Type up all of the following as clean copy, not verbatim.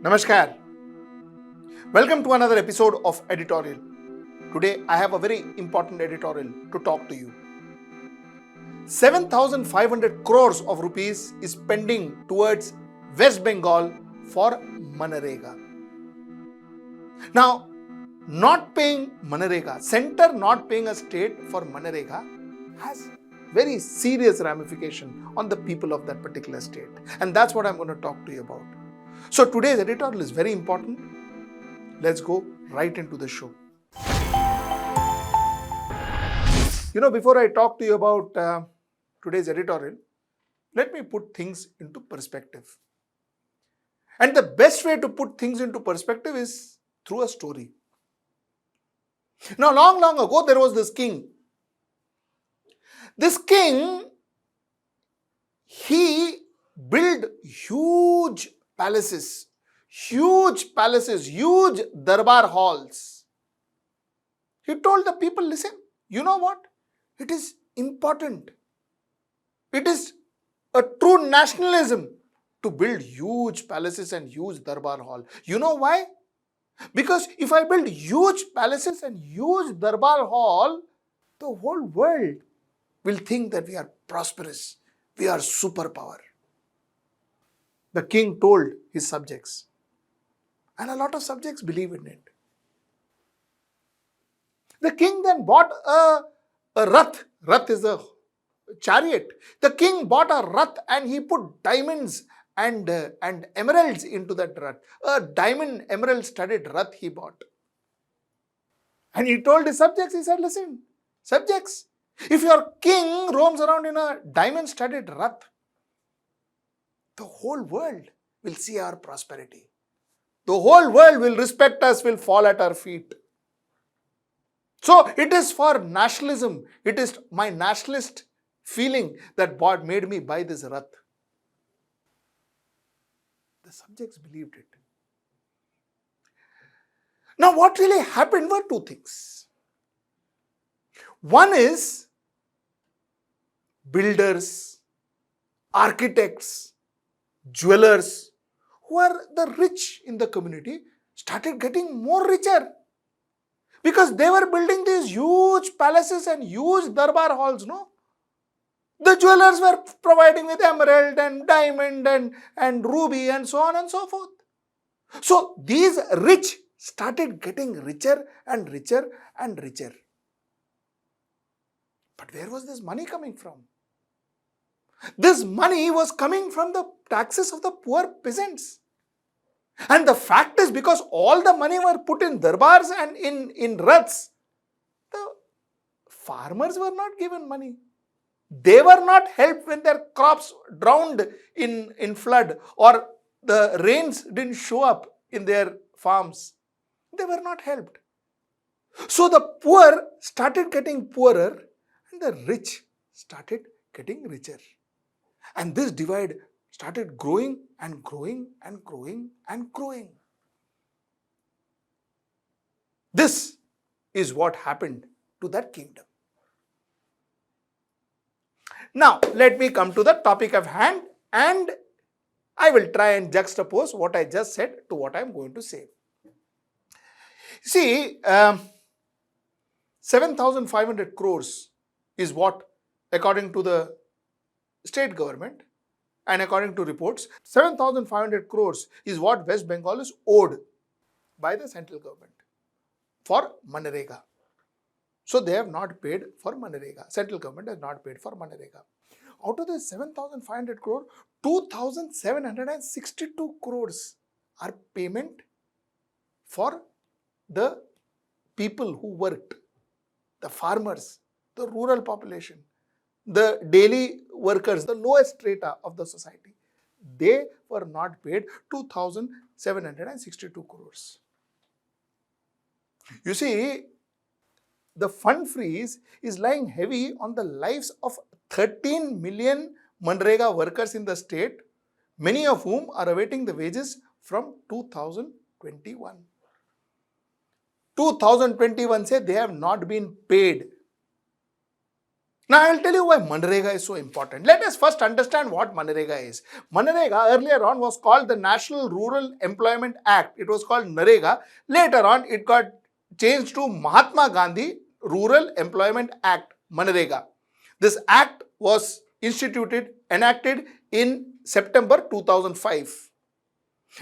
Namaskar. Welcome to another episode of Editorial. Today I have a very important editorial to talk to you. 7,500 crores of rupees is pending towards West Bengal for MGNREGA. Now, not paying MGNREGA, center not paying a state for MGNREGA has very serious ramification on the people of that particular state. And that's what I'm going to talk to you about. So today's editorial is very important. Let's go right into the show. Before I talk to you about today's editorial, let me put things into perspective. And the best way to put things into perspective is through a story. Now, long ago, there was this king. This king, he built huge palaces, huge darbar halls. He told the people, listen, you know what? It is important. It is a true nationalism to build huge palaces and huge darbar hall. You know why? Because if I build huge palaces and huge darbar hall, the whole world will think that we are prosperous, we are superpower. The king told his subjects, and a lot of subjects believe in it. The king then bought a rath. Rath is a chariot. The king bought a rath and he put diamonds and emeralds into that rath. A diamond emerald studded rath he bought. And he told his subjects, he said, listen, subjects, if your king roams around in a diamond studded rath, the whole world will see our prosperity. The whole world will respect us, will fall at our feet. So it is for nationalism. It is my nationalist feeling that made me buy this rath. The subjects believed it. Now what really happened were two things. One is builders, architects, jewelers, who are the rich in the community, started getting more richer. Because they were building these huge palaces and huge darbar halls, no? The jewelers were providing with emerald and diamond and ruby and so on and so forth. So these rich started getting richer and richer and richer. But where was this money coming from? This money was coming from the taxes of the poor peasants. And the fact is, because all the money were put in darbars and in raths, the farmers were not given money. They were not helped when their crops drowned in flood or the rains didn't show up in their farms. They were not helped. So the poor started getting poorer and the rich started getting richer. And this divide started growing and growing and growing and growing. This is what happened to that kingdom. Now, let me come to the topic of hand and I will try and juxtapose what I just said to what I am going to say. See, 7,500 crores is what, according to the state government and according to reports, 7,500 crores is what West Bengal is owed by the central government for MGNREGA. So they have not paid for MGNREGA. Central government has not paid for MGNREGA. Out of the 7,500 crore, 2,762 crores are payment for the people who worked, the farmers, the rural population, the daily workers, the lowest strata of the society. They were not paid 2,762 crores. You see, the fund freeze is lying heavy on the lives of 13 million MGNREGA workers in the state, many of whom are awaiting the wages from 2021. 2021 say they have not been paid. Now I will tell you why MGNREGA is so important. Let us first understand what MGNREGA is. MGNREGA earlier on was called the National Rural Employment Act. It was called NREGA. Later on it got changed to Mahatma Gandhi Rural Employment Act, MGNREGA. This act was enacted in September 2005.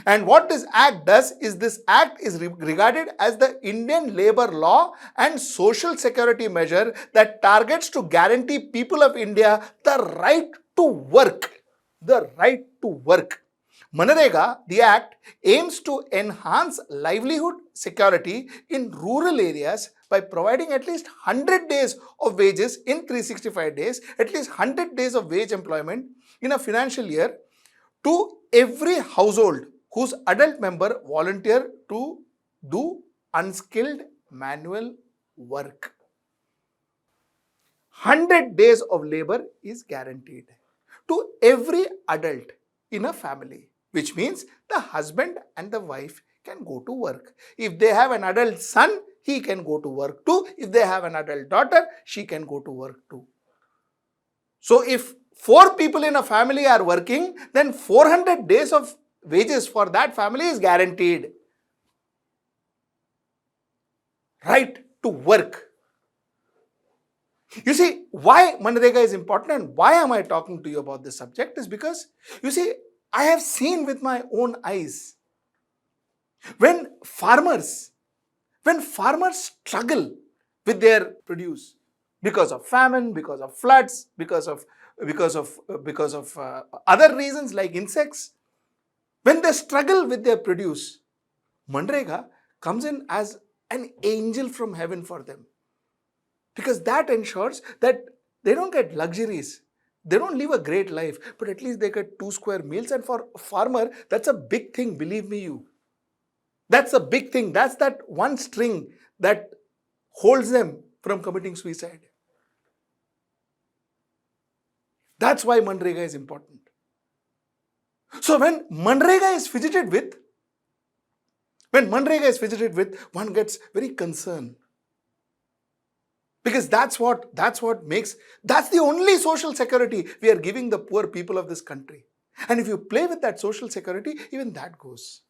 And what this act does is, this act is regarded as the Indian labor law and social security measure that targets to guarantee people of India the right to work. The right to work. MGNREGA, the act, aims to enhance livelihood security in rural areas by providing at least 100 days of wages in 365 days, at least 100 days of wage employment in a financial year to every household whose adult member volunteer to do unskilled manual work. 100 days of labor is guaranteed to every adult in a family, which means the husband and the wife can go to work. If they have an adult son, he can go to work too. If they have an adult daughter, she can go to work too. So if 4 people in a family are working, then 400 days of wages for that family is guaranteed. Right to work. You see, why MGNREGA is important and why am I talking to you about this subject is because, you see, I have seen with my own eyes when farmers struggle with their produce because of famine, because of floods, because of other reasons like insects, when they struggle with their produce, MGNREGA comes in as an angel from heaven for them. Because that ensures that they don't get luxuries. They don't live a great life, but at least they get 2 square meals. And for a farmer, that's a big thing, believe me you. That's a big thing. That's that one string that holds them from committing suicide. That's why MGNREGA is important. So when MGNREGA is fidgeted with, one gets very concerned. Because that's the only social security we are giving the poor people of this country. And if you play with that social security, even that goes.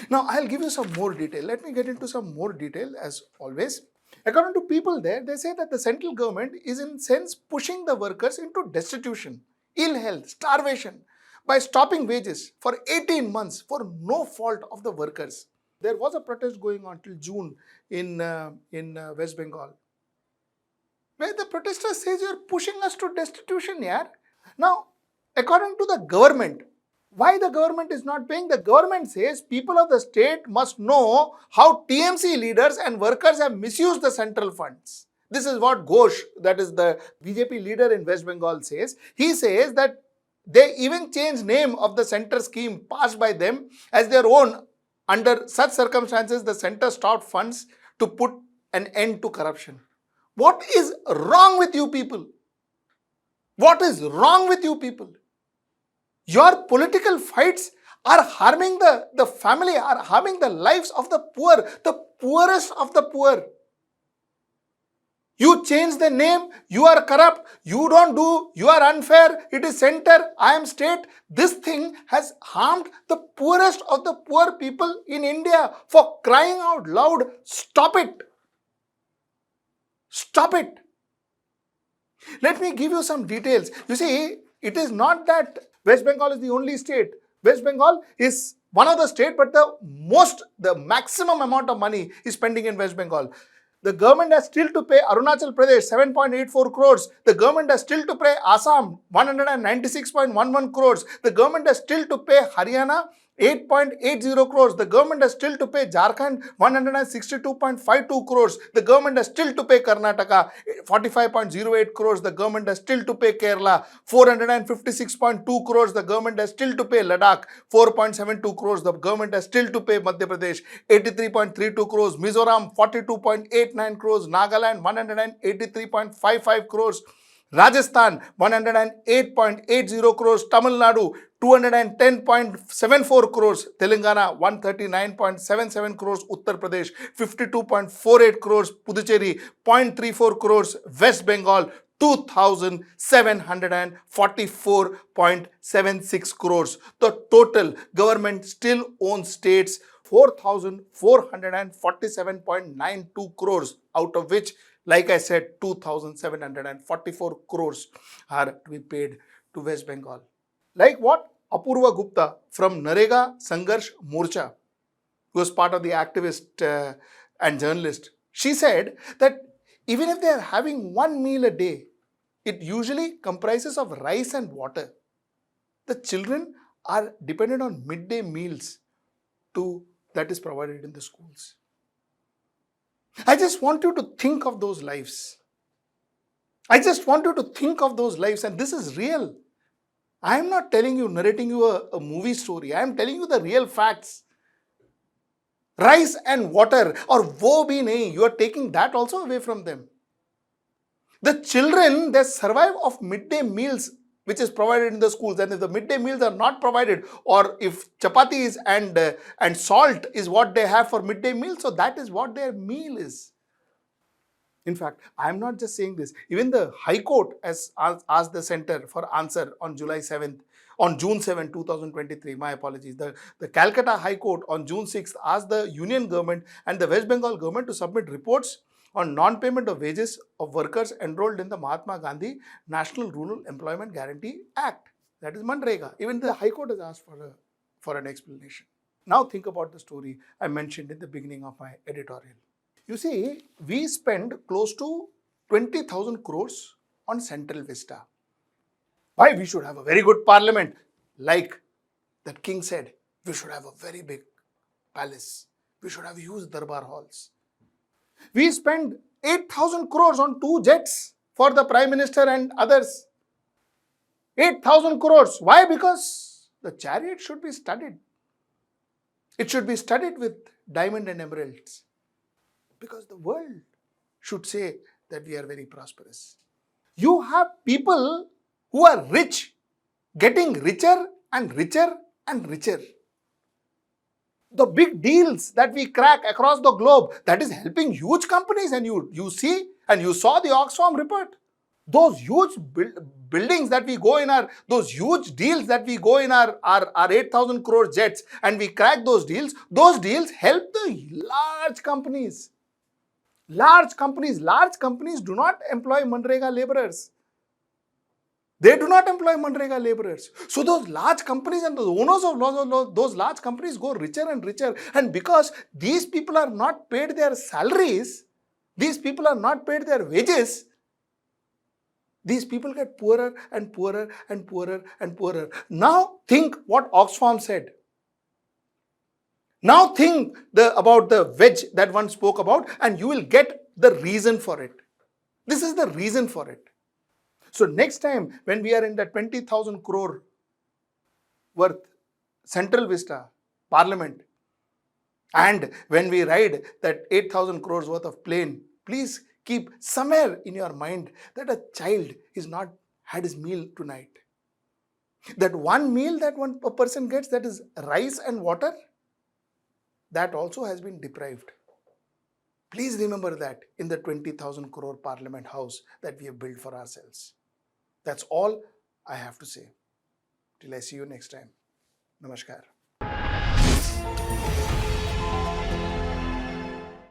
Now, I'll give you some more detail. Let me get into some more detail as always. According to people there, they say that the central government is in sense pushing the workers into destitution, ill health, starvation by stopping wages for 18 months for no fault of the workers. There was a protest going on till June in West Bengal, where the protesters says you're pushing us to destitution, yaar. Now, according to the government, why the government is not paying? The government says people of the state must know how TMC leaders and workers have misused the central funds. This is what Ghosh, that is the BJP leader in West Bengal, says. He says that they even changed name of the center scheme passed by them as their own. Under such circumstances, the center stopped funds to put an end to corruption. What is wrong with you people? What is wrong with you people? Your political fights are harming the family, are harming the lives of the poor, the poorest of the poor. You change the name, you are corrupt, you don't do, you are unfair, it is center, I am state. This thing has harmed the poorest of the poor people in India. For crying out loud, stop it. Stop it. Let me give you some details. You see, it is not that West Bengal is the only state. West Bengal is one of the states, but the maximum amount of money is spending in West Bengal. The government has still to pay Arunachal Pradesh 7.84 crores. The government has still to pay Assam 196.11 crores. The government has still to pay Haryana 8.80 crores. The government has still to pay Jharkhand 162.52 crores. The government has still to pay Karnataka 45.08 crores. The government has still to pay Kerala 456.2 crores. The government has still to pay Ladakh 4.72 crores. The government has still to pay Madhya Pradesh 83.32 crores. Mizoram 42.89 crores. Nagaland 183.55 crores. Rajasthan 108.80 crores, Tamil Nadu 210.74 crores, Telangana 139.77 crores, Uttar Pradesh 52.48 crores, Puducherry 0.34 crores, West Bengal 2,744.76 crores. The total government still owns states 4,447.92 crores, out of which, like I said, 2,744 crores are to be paid to West Bengal. Like what Apurva Gupta from Narega Sangharsh Morcha, who was part of the activist and journalist, she said that even if they are having one meal a day, it usually comprises of rice and water. The children are dependent on midday meals that is provided in the schools. I just want you to think of those lives. I just want you to think of those lives, and this is real. I am not narrating you a movie story. I am telling you the real facts. Rice and water, or wo bhi nahi, you are taking that also away from them. The children, they survive of midday meals which is provided in the schools, and if the midday meals are not provided, or if chapatis and salt is what they have for midday meal, so that is what their meal is. In fact, I am not just saying this. Even the High Court has asked the center for answer on June 7, 2023. My apologies. The Calcutta High Court on June 6th asked the Union government and the West Bengal government to submit reports on non-payment of wages of workers enrolled in the Mahatma Gandhi National Rural Employment Guarantee Act. That is MGNREGA. Even the High Court has asked for an explanation. Now think about the story I mentioned in the beginning of my editorial. You see, we spend close to 20,000 crores on Central Vista. Why? We should have a very good parliament. Like that king said, we should have a very big palace. We should have huge darbar halls. We spend 8,000 crores on 2 jets for the Prime Minister and others. 8,000 crores. Why? Because the chariot should be studded. It should be studded with diamond and emeralds. Because the world should say that we are very prosperous. You have people who are rich getting richer and richer and richer. The big deals that we crack across the globe, that is helping huge companies, and you see and you saw the Oxfam report. Those huge buildings that we go in those huge deals that we go in our 8,000 crore jets, and we crack those deals help the large companies. Large companies do not employ MGNREGA laborers. They do not employ MGNREGA laborers. So those large companies and the owners of those large companies go richer and richer. And because these people are not paid their salaries, these people are not paid their wages, these people get poorer and poorer and poorer and poorer. Now think what Oxfam said. Now think about the wedge that one spoke about, and you will get the reason for it. This is the reason for it. So next time when we are in the 20,000 crore worth Central Vista Parliament, and when we ride that 8,000 crores worth of plane, please keep somewhere in your mind that a child is not had his meal tonight. That one meal that a person gets, that is rice and water, that also has been deprived. Please remember that in the 20,000 crore Parliament House that we have built for ourselves. That's all I have to say. Till I see you next time. Namaskar.